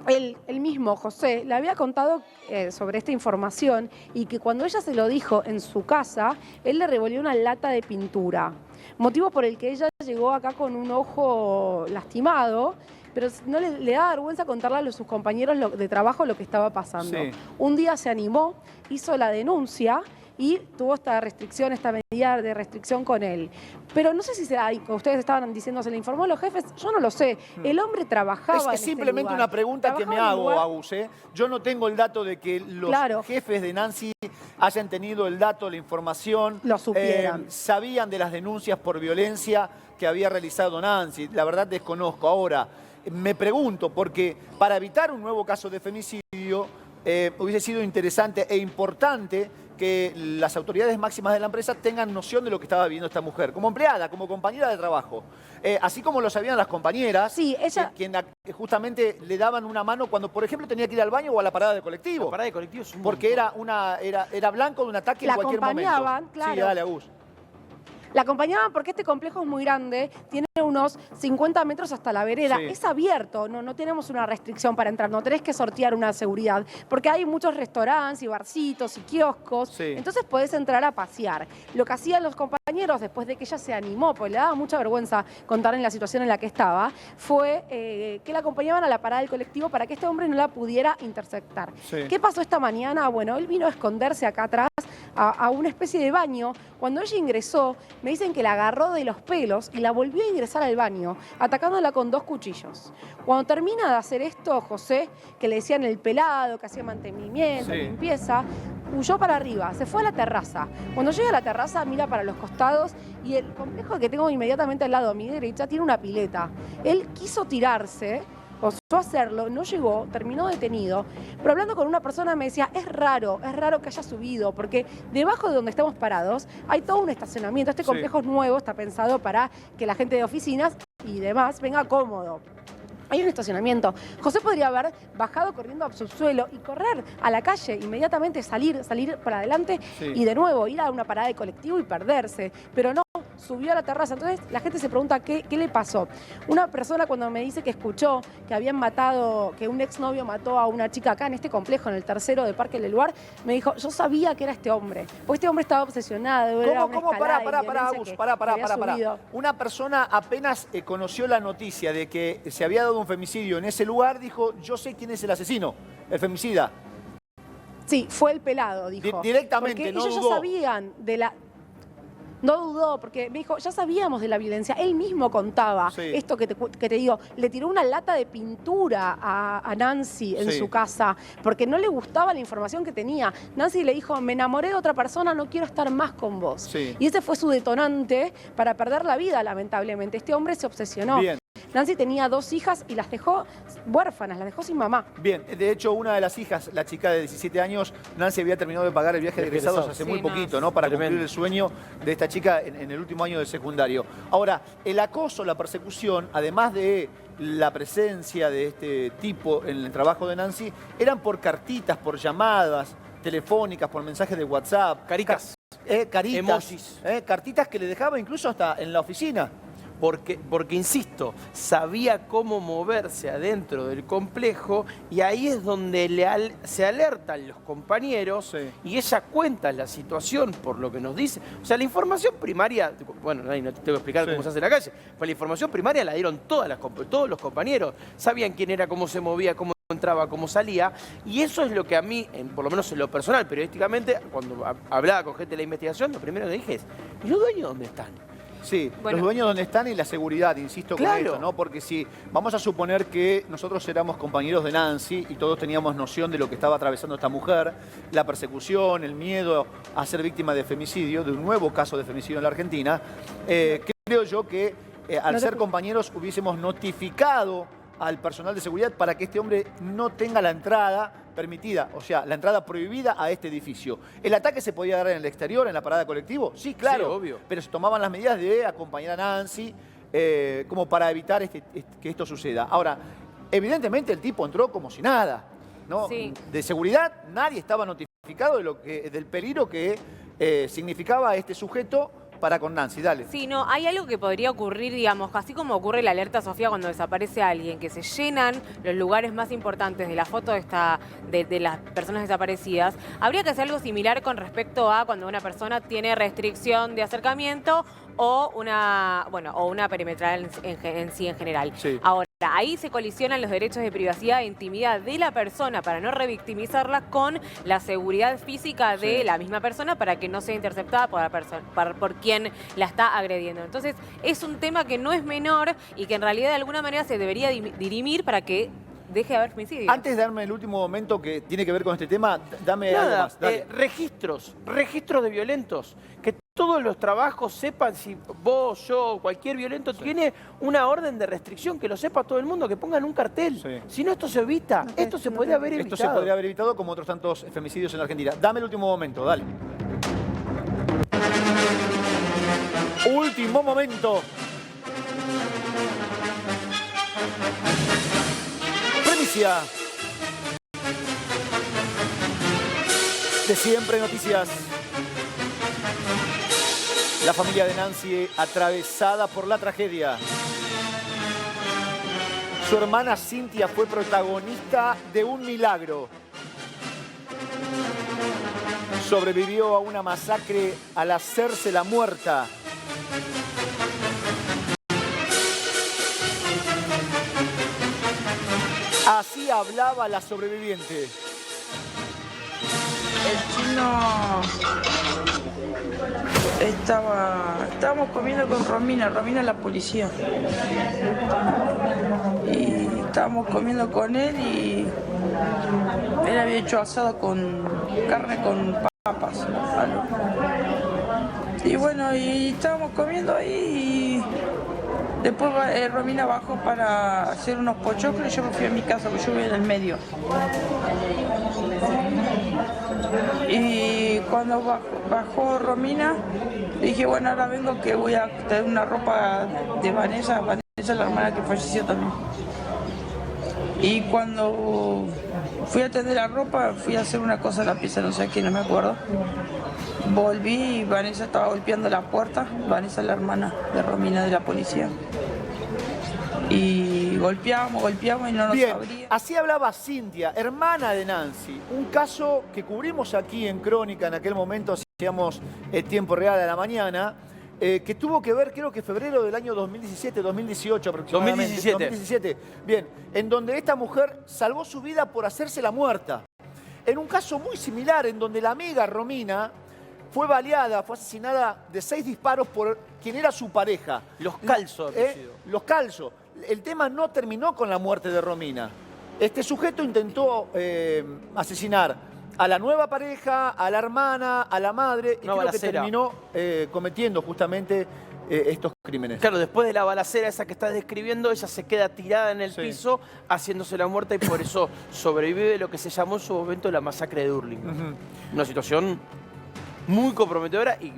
él mismo, José, le había contado sobre esta información y que cuando ella se lo dijo en su casa, él le revolvió una lata de pintura. Motivo por el que ella llegó acá con un ojo lastimado, pero no le da vergüenza contarle a sus compañeros de trabajo lo que estaba pasando. Sí. Un día se animó, hizo la denuncia y tuvo esta restricción, esta medida de restricción con él. Pero no sé si ustedes estaban diciendo, se le informó a los jefes, yo no lo sé. El hombre trabajaba Es simplemente una pregunta que me hago, Agus. Yo no tengo el dato de que los jefes de Nancy hayan tenido el dato, la información. Lo supieran. Sabían de las denuncias por violencia que había realizado Nancy. La verdad desconozco. Ahora, me pregunto, porque para evitar un nuevo caso de femicidio, hubiese sido interesante e importante que las autoridades máximas de la empresa tengan noción de lo que estaba viviendo esta mujer, como empleada, como compañera de trabajo. Así como lo sabían las compañeras, sí, quien justamente le daban una mano cuando, por ejemplo, tenía que ir al baño o a la parada de colectivo. La parada de colectivo es un porque era blanco de un ataque en cualquier momento. La acompañaban, claro. Sí, dale, Agus. La acompañaban porque este complejo es muy grande, tiene unos 50 metros hasta la vereda. Sí. Es abierto, no tenemos una restricción para entrar, no tenés que sortear una seguridad, porque hay muchos restaurantes y barcitos y kioscos, sí. Entonces podés entrar a pasear. Lo que hacían los compañeros, después de que ella se animó, porque le daba mucha vergüenza contar en la situación en la que estaba, fue que la acompañaban a la parada del colectivo para que este hombre no la pudiera interceptar. Sí. ¿Qué pasó esta mañana? Bueno, él vino a esconderse acá atrás a una especie de baño. Cuando ella ingresó, me dicen que la agarró de los pelos y la volvió a ingresar al baño, atacándola con 2 cuchillos. Cuando termina de hacer esto, José, que le decían el pelado, que hacía mantenimiento, limpieza, huyó para arriba, se fue a la terraza. Cuando llega a la terraza, mira para los costados y el complejo que tengo inmediatamente al lado a mi derecha tiene una pileta. Él quiso tirarse, osó hacerlo, no llegó, terminó detenido, pero hablando con una persona me decía, es raro que haya subido, porque debajo de donde estamos parados hay todo un estacionamiento, este complejo es nuevo, está pensado para que la gente de oficinas y demás venga cómodo. Hay un estacionamiento. José podría haber bajado corriendo a subsuelo y correr a la calle, inmediatamente salir para adelante y de nuevo ir a una parada de colectivo y perderse, pero no, subió a la terraza. Entonces la gente se pregunta qué le pasó. Una persona cuando me dice que escuchó que habían matado, que un exnovio mató a una chica acá en este complejo, en el tercero de Parque del Lugar, me dijo, yo sabía que era este hombre, porque este hombre estaba obsesionado. ¿Cómo? Pará. Una persona apenas conoció la noticia de que se había dado un femicidio en ese lugar, dijo, yo sé quién es el asesino, el femicida. Sí, fue el pelado, dijo. Directamente, porque no ellos dudó. Ya sabían de la... no dudó, porque me dijo, ya sabíamos de la violencia, él mismo contaba esto que te digo, le tiró una lata de pintura a Nancy en su casa, porque no le gustaba la información que tenía. Nancy le dijo, me enamoré de otra persona, no quiero estar más con vos. Y ese fue su detonante para perder la vida, lamentablemente. Este hombre se obsesionó. Bien. Nancy tenía 2 hijas y las dejó huérfanas, las dejó sin mamá. Bien, de hecho, una de las hijas, la chica de 17 años, Nancy había terminado de pagar el viaje de egresados hace muy poquito, ¿no? Para cumplir el sueño de esta chica en el último año de secundario. Ahora, el acoso, la persecución, además de la presencia de este tipo en el trabajo de Nancy, eran por cartitas, por llamadas telefónicas, por mensajes de WhatsApp. Caritas. Caritas. Emojis. Cartitas que le dejaba incluso hasta en la oficina. Porque, insisto, sabía cómo moverse adentro del complejo y ahí es donde se alertan los compañeros y ella cuenta la situación por lo que nos dice. O sea, la información primaria, bueno, no te tengo que explicar cómo se hace en la calle, pero la información primaria la dieron todos los compañeros. Sabían quién era, cómo se movía, cómo entraba, cómo salía, y eso es lo que a mí, por lo menos en lo personal, periodísticamente, cuando hablaba con gente de la investigación, lo primero que dije es, ¿y los dueños dónde están? Sí, los dueños donde están y la seguridad, insisto con esto, ¿no? Porque si vamos a suponer que nosotros éramos compañeros de Nancy y todos teníamos noción de lo que estaba atravesando esta mujer, la persecución, el miedo a ser víctima de femicidio, de un nuevo caso de femicidio en la Argentina, creo yo que al ser compañeros hubiésemos notificado al personal de seguridad para que este hombre no tenga la entrada permitida, o sea, la entrada prohibida a este edificio. ¿El ataque se podía dar en el exterior, en la parada de colectivo? Sí, claro, obvio. Pero se tomaban las medidas de acompañar a Nancy como para evitar que esto suceda. Ahora, evidentemente el tipo entró como si nada, ¿no? De seguridad nadie estaba notificado del peligro que significaba este sujeto para con Nancy, dale. Sí, no, hay algo que podría ocurrir, digamos, así como ocurre la alerta Sofía cuando desaparece alguien, que se llenan los lugares más importantes de la foto de las personas desaparecidas. Habría que hacer algo similar con respecto a cuando una persona tiene restricción de acercamiento o una perimetral en sí en general. Ahora, ahí se colisionan los derechos de privacidad e intimidad de la persona para no revictimizarla con la seguridad física de la misma persona para que no sea interceptada por quien la está agrediendo. Entonces, es un tema que no es menor y que en realidad de alguna manera se debería dirimir para que deje de haber femicidio. Antes de darme el último momento que tiene que ver con este tema, dame algo más. Registros de violentos. Que todos los trabajos sepan si vos, yo, cualquier violento tiene una orden de restricción, que lo sepa todo el mundo, que pongan un cartel. Si no, esto se evita. Esto se podría haber evitado. Esto se podría haber evitado como otros tantos femicidios en la Argentina. Dame el último momento, dale. Último momento. Primicia. De Siempre Noticias. La familia de Nancy atravesada por la tragedia. Su hermana Cintia fue protagonista de un milagro. Sobrevivió a una masacre al hacerse la muerta. Así hablaba la sobreviviente. El chino estábamos comiendo con Romina la policía. Y estábamos comiendo con él y él había hecho asado con carne con papas. Y bueno, y estábamos comiendo ahí y después Romina bajó para hacer unos pochoclos y yo me fui a mi casa porque yo voy en el medio. Y cuando bajó Romina, dije, bueno, ahora vengo que voy a traer una ropa de Vanessa. Vanessa es la hermana que falleció también. Y cuando fui a tender la ropa, fui a hacer una cosa en la pieza, no sé qué, no me acuerdo. Volví y Vanessa estaba golpeando la puerta. Vanessa es la hermana de Romina de la policía. Y golpeábamos y no nos abría. Así hablaba Cintia, hermana de Nancy. Un caso que cubrimos aquí en Crónica en aquel momento, hacíamos el tiempo real a la mañana, que tuvo que ver, creo que febrero del año 2017, 2018 aproximadamente. 2017. Bien, en donde esta mujer salvó su vida por hacerse la muerta. En un caso muy similar, en donde la amiga Romina fue baleada, fue asesinada de 6 disparos por quien era su pareja. Los Calzo, apellido. Los Calzo. El tema no terminó con la muerte de Romina. Este sujeto intentó asesinar a la nueva pareja, a la hermana, a la madre, y creo que terminó cometiendo justamente estos crímenes. Claro, después de la balacera esa que estás describiendo, ella se queda tirada en el piso, haciéndose la muerta, y por eso sobrevive lo que se llamó en su momento la masacre de Hurlingham. Una situación muy comprometedora y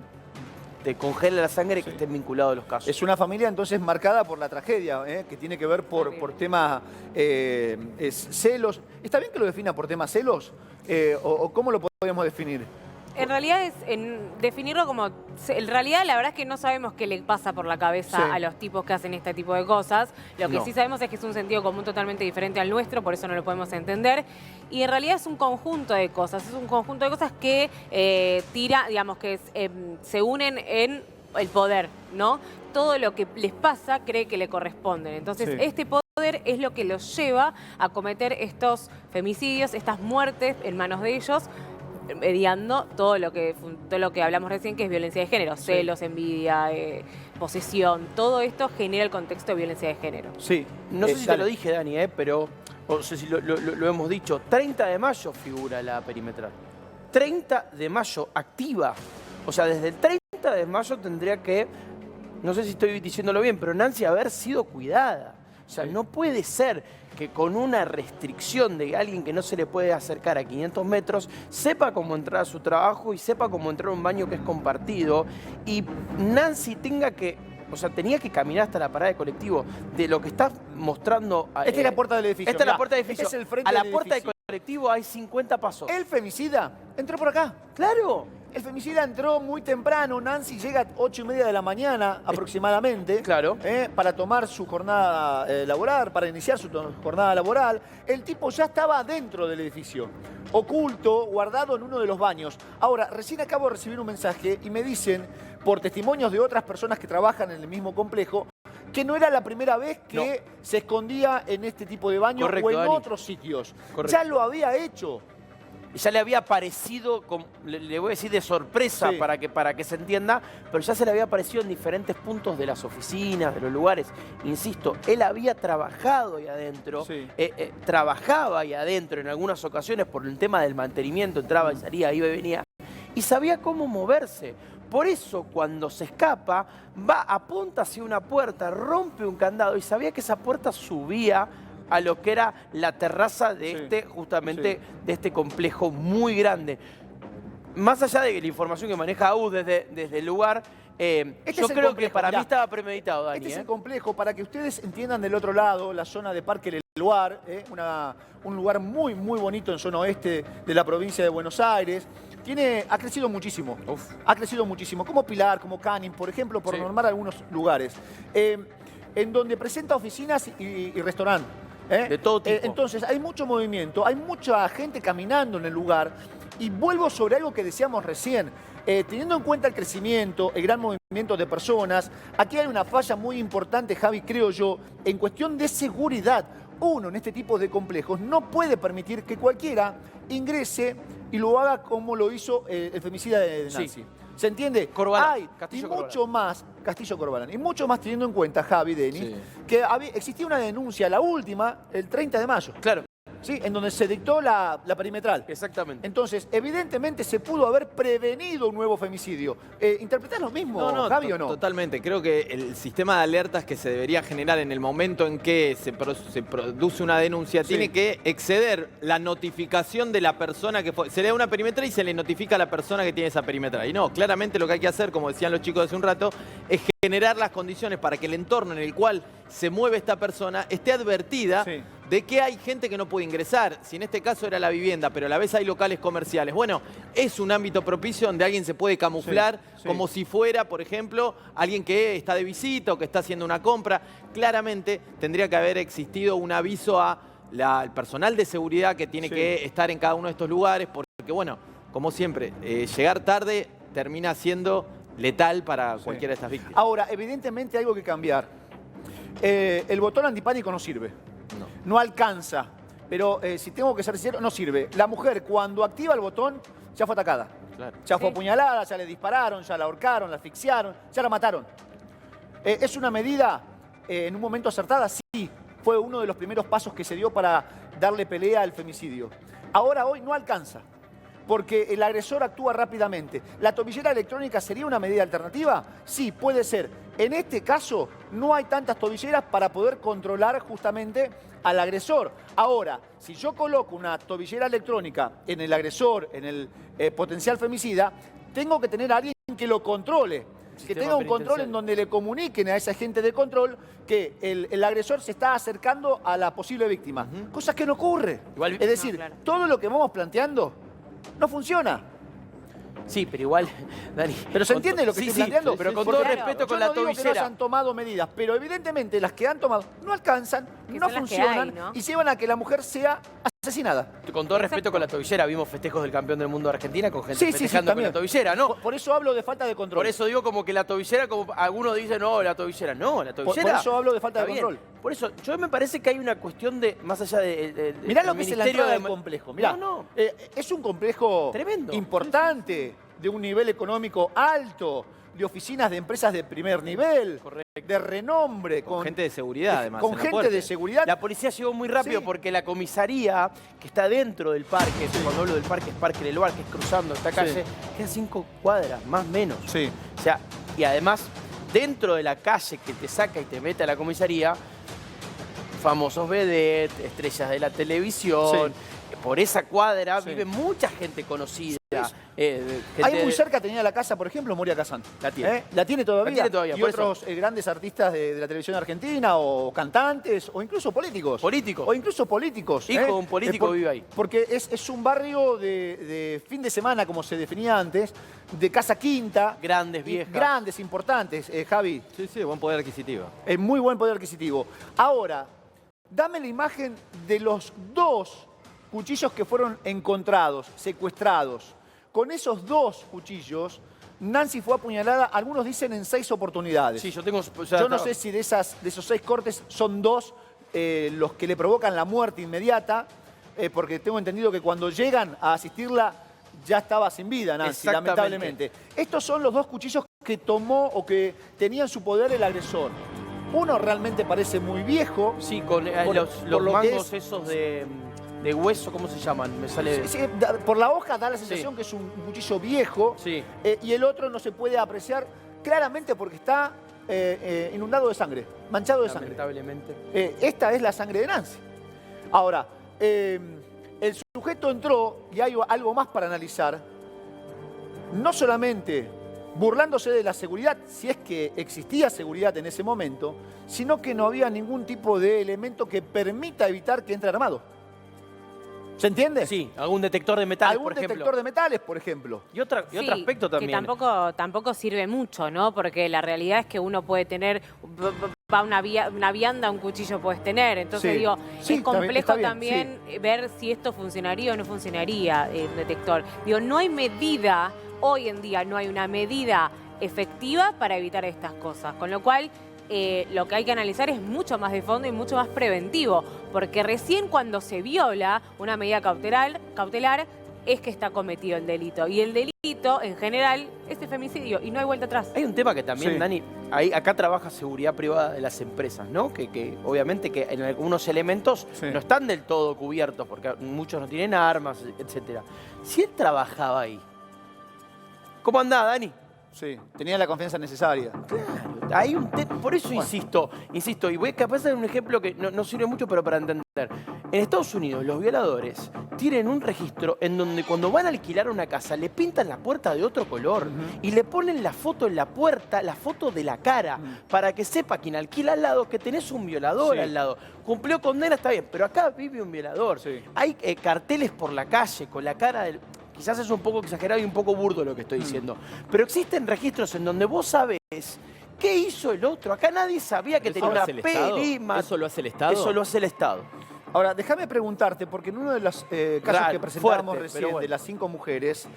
te congela la sangre que estén vinculados los casos. Es una familia entonces marcada por la tragedia, que tiene que ver por temas celos. ¿Está bien que lo defina por temas celos? ¿O cómo lo podemos definir? En realidad es definirlo como... En realidad la verdad es que no sabemos qué le pasa por la cabeza a los tipos que hacen este tipo de cosas. Lo que sí sabemos es que es un sentido común totalmente diferente al nuestro, por eso no lo podemos entender. Y en realidad es un conjunto de cosas. Es un conjunto de cosas que digamos, que se unen en el poder, ¿no? Todo lo que les pasa cree que le corresponden. Entonces este poder es lo que los lleva a cometer estos femicidios, estas muertes en manos de ellos, mediando todo lo que hablamos recién, que es violencia de género, celos, envidia, posesión. Todo esto genera el contexto de violencia de género. Sí. No sé si te lo dije, Dani, pero no sé si lo hemos dicho. 30 de mayo figura la perimetral. 30 de mayo, activa. O sea, desde el 30 de mayo tendría que, no sé si estoy diciéndolo bien, pero Nancy haber sido cuidada. O sea, no puede ser que con una restricción de alguien que no se le puede acercar a 500 metros, sepa cómo entrar a su trabajo y sepa cómo entrar a un baño que es compartido. Y Nancy tenía que caminar hasta la parada de colectivo. De lo que está mostrando... Esta es la puerta del edificio. Esta es la puerta del edificio. Este es el frente a la del puerta edificio. del colectivo hay 50 pasos. El femicida entró por acá. ¡Claro! El femicida entró muy temprano. Nancy llega a 8:30 de la mañana aproximadamente. Claro. Para tomar su jornada laboral, para iniciar su jornada laboral. El tipo ya estaba dentro del edificio, oculto, guardado en uno de los baños. Ahora, recién acabo de recibir un mensaje y me dicen, por testimonios de otras personas que trabajan en el mismo complejo, que no era la primera vez que se escondía en este tipo de baños o en otros sitios. Ya lo había hecho. Ya le había aparecido, le voy a decir de sorpresa para que se entienda, pero ya se le había aparecido en diferentes puntos de las oficinas, de los lugares. Insisto, él había trabajado ahí adentro, trabajaba ahí adentro en algunas ocasiones por el tema del mantenimiento, entraba y salía, iba y venía, y sabía cómo moverse. Por eso, cuando se escapa, apunta hacia una puerta, rompe un candado y sabía que esa puerta subía a lo que era la terraza de justamente de este complejo muy grande. Más allá de la información que maneja AUD desde el lugar, yo creo que para mí estaba premeditado, Dani. Este es el complejo, para que ustedes entiendan del otro lado, la zona de Parque Leloir, un lugar muy, muy bonito en zona oeste de la provincia de Buenos Aires. Ha crecido muchísimo. Ha crecido muchísimo. Como Pilar, como Canning, por ejemplo, por nombrar algunos lugares. En donde presenta oficinas y restaurantes. De todo tipo. Entonces, hay mucho movimiento, hay mucha gente caminando en el lugar. Y vuelvo sobre algo que decíamos recién. Teniendo en cuenta el crecimiento, el gran movimiento de personas, aquí hay una falla muy importante, Javi, creo yo, en cuestión de seguridad. Uno, en este tipo de complejos, no puede permitir que cualquiera ingrese y lo haga como lo hizo el femicida de Nancy. ¿Se entiende? Corbalán, Hay mucho más, Castillo Corbalán, y mucho más teniendo en cuenta, Javi, Denis, que existía una denuncia, la última, el 30 de mayo. Claro. ¿Sí? En donde se dictó la perimetral. Exactamente. Entonces, evidentemente se pudo haber prevenido un nuevo femicidio. ¿Interpretás lo mismo, Javi, o no? Totalmente. Creo que el sistema de alertas que se debería generar en el momento en que se produce una denuncia tiene que exceder la notificación de la persona que fue. Se le da una perimetral y se le notifica a la persona que tiene esa perimetral. Y no, claramente lo que hay que hacer, como decían los chicos hace un rato, es generar las condiciones para que el entorno en el cual se mueve esta persona esté advertida de que hay gente que no puede ingresar. Si en este caso era la vivienda, pero a la vez hay locales comerciales. Bueno, es un ámbito propicio donde alguien se puede camuflar como si fuera, por ejemplo, alguien que está de visita o que está haciendo una compra. Claramente tendría que haber existido un aviso al personal de seguridad que tiene que estar en cada uno de estos lugares, porque bueno, como siempre, llegar tarde termina siendo letal para cualquiera de estas víctimas. Ahora, evidentemente hay algo que cambiar. El botón antipánico no sirve. No alcanza. Pero si tengo que ser sincero, no sirve. La mujer, cuando activa el botón, ya fue atacada. Claro. Ya fue Sí. apuñalada, ya le dispararon, ya la ahorcaron, la asfixiaron, ya la mataron. ¿Es una medida en un momento acertada? Sí, fue uno de los primeros pasos que se dio para darle pelea al femicidio. Ahora, hoy no alcanza, porque el agresor actúa rápidamente. ¿La tobillera electrónica sería una medida alternativa? Sí, puede ser. En este caso, no hay tantas tobilleras para poder controlar justamente al agresor. Ahora, si yo coloco una tobillera electrónica en el agresor, en el potencial femicida, tengo que tener a alguien que lo controle. Que tenga un control en donde le comuniquen a ese agente de control que el agresor se está acercando a la posible víctima. Cosa que no ocurre. Igual- Es decir, No, claro. todo lo que vamos planteando no funciona. Sí, pero igual, Dani. Pero se entiende lo que estoy planteando. Pero con Porque todo respeto con yo la no digo que no se tobillera. han tomado medidas, pero evidentemente las que han tomado no alcanzan, Que no son las que funcionan hay, ¿no? y llevan a que la mujer sea asesinada. Con todo respeto con la tobillera, vimos festejos del campeón del mundo de Argentina con gente Sí, sí, sí, festejando con también. la tobillera, ¿no? Por eso hablo de falta de control. Por eso digo como que la tobillera, como algunos dicen, no, la tobillera. No, la Por tobillera. eso hablo de falta de está bien. control. Por eso, yo me parece que hay una cuestión de, más allá de. Mirá lo que es la entrada del de- complejo. Mirá, No, no. es un complejo Tremendo. importante, de un nivel económico alto, de oficinas de empresas de primer nivel, de renombre. Con gente de seguridad, además, en Con la gente puerta. de seguridad. La policía llegó muy rápido Sí. porque la comisaría, que está dentro del parque, cuando hablo del parque es Parque del Bar, que es cruzando esta calle, queda 5 cuadras, más o menos. Sí. O sea, y además, dentro de la calle que te saca y te mete a la comisaría, famosos vedettes, estrellas de la televisión. Por esa cuadra Sí. vive mucha gente conocida. Ahí muy cerca tenía la casa, por ejemplo, Moria Kazan. La tiene. La tiene todavía. La tiene todavía, Y por eso. otros grandes artistas de la televisión argentina, o cantantes, o incluso políticos. Políticos. O incluso políticos. Hijo de un político vive ahí. Porque es un barrio de fin de semana, como se definía antes, de casa quinta. Grandes, y viejas. Grandes, importantes, Javi. Sí, sí, buen poder adquisitivo. Muy buen poder adquisitivo. Ahora, dame la imagen de los 2 cuchillos que fueron encontrados, secuestrados. Con esos 2 cuchillos, Nancy fue apuñalada, algunos dicen en 6 oportunidades. Sí, yo tengo. Yo no sé si de esos 6 cortes son 2 los que le provocan la muerte inmediata, porque tengo entendido que cuando llegan a asistirla ya estaba sin vida, Nancy, Exactamente. lamentablemente. Estos son los 2 cuchillos que tomó o que tenía en su poder el agresor. Uno realmente parece muy viejo. Sí, con por los lo que mangos esos de hueso, ¿cómo se llaman? Me sale. Sí, por la hoja da la sensación que es un cuchillo viejo. Sí. Y el otro no se puede apreciar claramente porque está inundado de sangre, manchado de sangre. Lamentablemente. Esta es la sangre de Nancy. Ahora, el sujeto entró, y hay algo más para analizar, no solamente burlándose de la seguridad, si es que existía seguridad en ese momento, sino que no había ningún tipo de elemento que permita evitar que entre armado. ¿Se entiende? Sí, algún detector de metales, Algún por ejemplo. detector de metales, por ejemplo. Y otro aspecto también. Que tampoco sirve mucho, ¿no? Porque la realidad es que uno puede tener, va una vianda, un cuchillo puedes tener. Entonces Sí. digo, Sí, es complejo está bien, también ver si esto funcionaría o no funcionaría, un detector. Digo, no hay medida, hoy en día no hay una medida efectiva para evitar estas cosas. Con lo cual, lo que hay que analizar es mucho más de fondo y mucho más preventivo, porque recién cuando se viola una medida cautelar es que está cometido el delito. Y el delito, en general, es el femicidio y no hay vuelta atrás. Hay un tema que también, Sí. Dani, acá trabaja seguridad privada de las empresas, ¿no? Que obviamente que en algunos elementos Sí. no están del todo cubiertos, porque muchos no tienen armas, etcétera. Si él trabajaba ahí, ¿cómo andaba, Dani? Sí, tenía la confianza necesaria. Hay un por eso insisto, y voy capaz de dar un ejemplo que no sirve mucho, pero para entender. En Estados Unidos, los violadores tienen un registro en donde cuando van a alquilar una casa, le pintan la puerta de otro color y le ponen la foto en la puerta, la foto de la cara, para que sepa quien alquila al lado que tenés un violador Sí. al lado. Cumplió condena, está bien, pero acá vive un violador. Sí. Hay carteles por la calle con la cara del... Quizás es un poco exagerado y un poco burdo lo que estoy diciendo. Pero existen registros en donde vos sabés qué hizo el otro. Acá nadie sabía que ¿Eso tenía lo una hace el Estado? perima. ¿Eso lo hace el Estado? Eso lo hace el Estado. Ahora, déjame preguntarte, porque en uno de los casos Raro, que presentábamos fuerte, recién, pero bueno. de las 5 mujeres,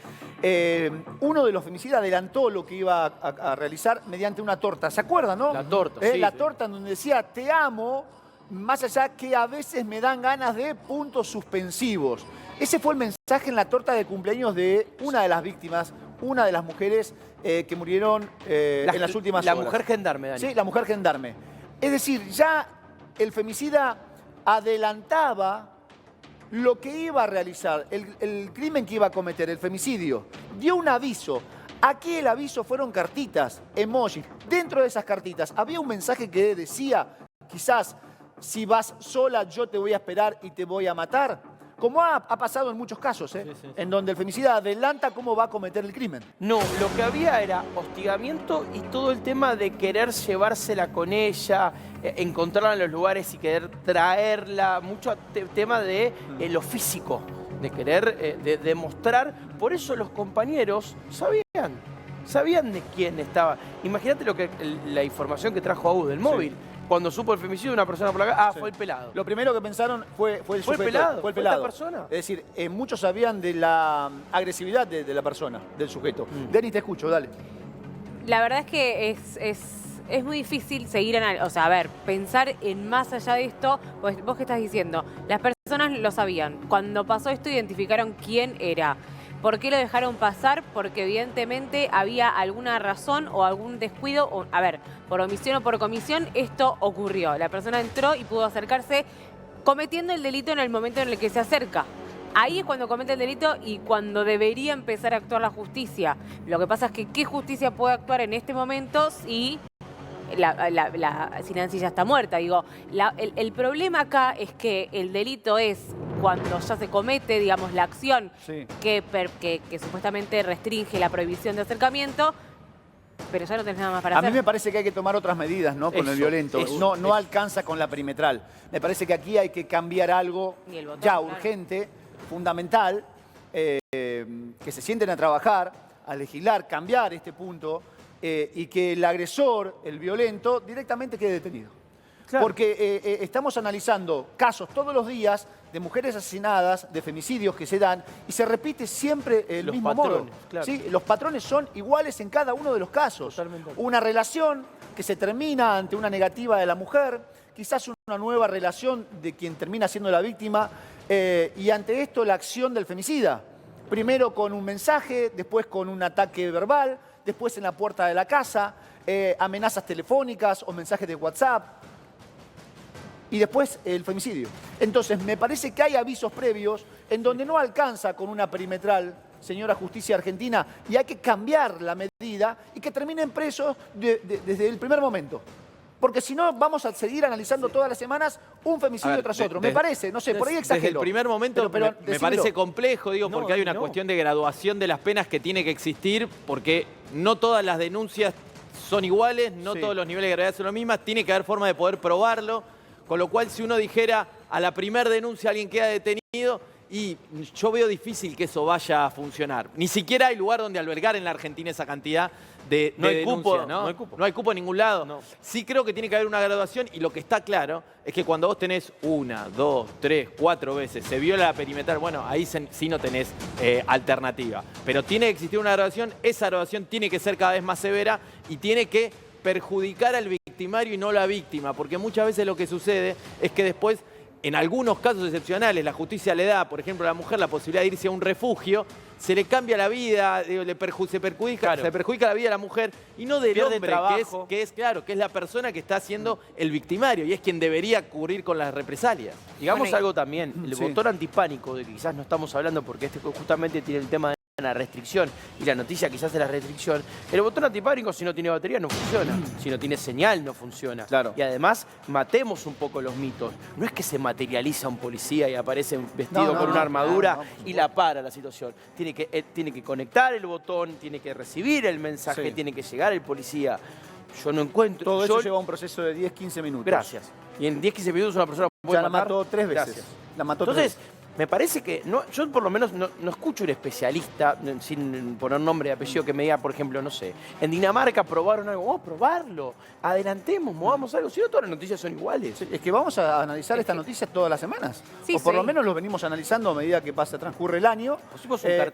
uno de los femicidas adelantó lo que iba a realizar mediante una torta. ¿Se acuerdan, no? La torta, sí, La sí. torta en donde decía, te amo, más allá que a veces me dan ganas de puntos suspensivos. Ese fue el mensaje en la torta de cumpleaños de una de las víctimas, una de las mujeres que murieron en las últimas horas. La mujer gendarme, Dani. Sí, la mujer gendarme. Es decir, ya el femicida adelantaba lo que iba a realizar, el crimen que iba a cometer, el femicidio. Dio un aviso. Aquí el aviso fueron cartitas, emojis. Dentro de esas cartitas había un mensaje que decía, quizás, si vas sola yo te voy a esperar y te voy a matar. Como ha pasado en muchos casos, en donde el femicida adelanta cómo va a cometer el crimen. No, lo que había era hostigamiento y todo el tema de querer llevársela con ella, encontrarla en los lugares y querer traerla, mucho tema de lo físico, de querer demostrar. Por eso los compañeros sabían de quién estaba. Imagínate la información que trajo Abu del móvil. Cuando supo el femicidio de una persona por la calle, fue el pelado. Lo primero que pensaron fue el sujeto. Fue el pelado. Fue el pelado. ¿Fue esta persona? Es decir, muchos sabían de la agresividad de la persona, del sujeto. Denis, te escucho, dale. La verdad es que es muy difícil seguir, o sea, a ver, pensar en más allá de esto. Pues, ¿vos qué estás diciendo? Las personas lo sabían. Cuando pasó esto, identificaron quién era. ¿Por qué lo dejaron pasar? Porque evidentemente había alguna razón o algún descuido. A ver, por omisión o por comisión, esto ocurrió. La persona entró y pudo acercarse cometiendo el delito en el momento en el que se acerca. Ahí es cuando comete el delito y cuando debería empezar a actuar la justicia. Lo que pasa es que ¿qué justicia puede actuar en este momento si Nancy ya está muerta? Digo, el problema acá es que el delito es cuando ya se comete, digamos, la acción que supuestamente restringe la prohibición de acercamiento, pero ya no tenés nada más para hacer. A mí me parece que hay que tomar otras medidas, ¿no? Con el violento. No alcanza con la perimetral. Me parece que aquí hay que cambiar algo ya urgente, fundamental, que se sienten a trabajar, a legislar, cambiar este punto y que el agresor, el violento, directamente quede detenido. Claro. Porque estamos analizando casos todos los días de mujeres asesinadas, de femicidios que se dan, y se repite siempre el mismo modo. Claro. ¿Sí? Los patrones son iguales en cada uno de los casos. Totalmente. Una relación que se termina ante una negativa de la mujer, quizás una nueva relación de quien termina siendo la víctima, y ante esto la acción del femicida. Primero con un mensaje, después con un ataque verbal, después en la puerta de la casa, amenazas telefónicas o mensajes de WhatsApp. Y después el femicidio. Entonces, me parece que hay avisos previos en donde no alcanza con una perimetral, señora Justicia Argentina, y hay que cambiar la medida y que terminen presos desde el primer momento. Porque si no, vamos a seguir analizando todas las semanas un femicidio tras otro. Me parece, no sé, por ahí exagero. Desde el primer momento pero me parece complejo, digo, porque hay una cuestión de graduación de las penas que tiene que existir, porque no todas las denuncias son iguales, no todos los niveles de gravedad son los mismos, tiene que haber forma de poder probarlo. Con lo cual, si uno dijera a la primera denuncia alguien queda detenido, y yo veo difícil que eso vaya a funcionar. Ni siquiera hay lugar donde albergar en la Argentina esa cantidad de denuncias, ¿no? No hay cupo en ningún lado. No. Sí creo que tiene que haber una graduación y lo que está claro es que cuando vos tenés 1, 2, 3, 4 veces, se viola la perimetral, bueno, ahí sí no tenés alternativa. Pero tiene que existir una graduación, esa graduación tiene que ser cada vez más severa y tiene que perjudicar al victimario y no la víctima, porque muchas veces lo que sucede es que después, en algunos casos excepcionales, la justicia le da, por ejemplo, a la mujer la posibilidad de irse a un refugio, se le cambia la vida, se perjudica la vida a la mujer y no del hombre, trabajo. que es la persona que está haciendo el victimario y es quien debería cubrir con las represalias. Digamos algo también, el botón antipánico, de que quizás no estamos hablando porque este justamente tiene el tema de la restricción y la noticia quizás de la restricción. El botón antipánico, si no tiene batería, no funciona. Si no tiene señal, no funciona. Claro. Y además, matemos un poco los mitos. No es que se materializa un policía y aparece vestido con una armadura y la para la situación. Tiene que conectar el botón, tiene que recibir el mensaje, tiene que llegar el policía. Yo no encuentro... Todo eso lleva un proceso de 10-15 minutos. Gracias. Y en 10-15 minutos una persona puede matar. Ya la mató 3 veces. Gracias. La mató Entonces, 3. me parece que, yo por lo menos no escucho un especialista, sin poner nombre y apellido, que me diga, por ejemplo, no sé, en Dinamarca probaron algo, vamos a probarlo, adelantemos, movamos algo, si no todas las noticias son iguales. Sí, es que vamos a analizar estas noticias todas las semanas, o por lo menos lo venimos analizando a medida que transcurre el año,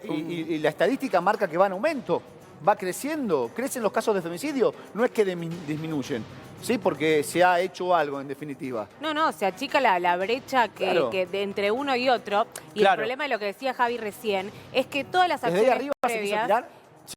y la estadística marca que va en aumento. va creciendo, crecen los casos de femicidio, no es que disminuyen, ¿sí? Porque se ha hecho algo en definitiva. No, se achica la brecha Claro. entre uno y otro. Y Claro. el problema de lo que decía Javi recién es que todas las Desde ahí acciones arriba se quiso previas... tirar.